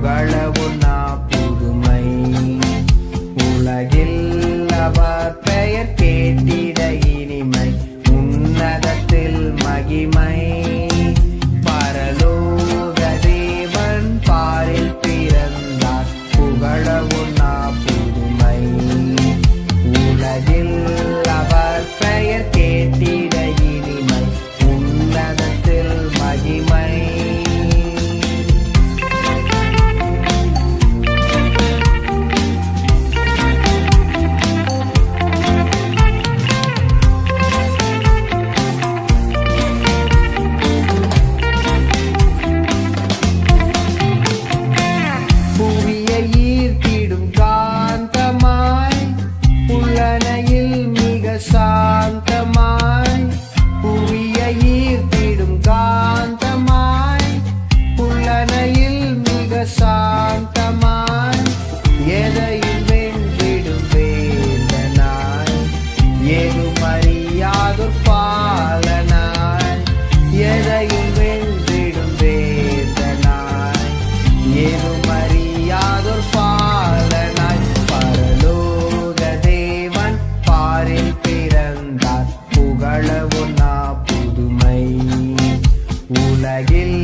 புகழவுன்னா புதுமை. உலகில் அவர் பெயர் கேட்டிட இனிமை, உன்னதத்தில் மகிமை. பரலோக தேவன் பாரில் பிறந்தார், புகழவுன்னா புதுமை. உலகில் அவர் பெயர் கேட்டிட இனிமை, உன்னதத்தில் மகிமை. புவியை ஈர்த்திடும் காந்தமாய், புலனையில் மிக சாந்தமாய். புவியை ஈர்த்திடும் காந்தமாய், புலனையில் மிக சாந்தமாய். எதையும் வென்றிடும் வேந்தனாய், ஏதுமறியாதோர் பாலனாய். எதையும் வென்றிடும் வேந்தனாய், ஏதுமறியாதோர் பாலனாய். பரலோக தேவன் பாரில் பிறந்தார், புகழவுன்னா புதுமை. உலகில்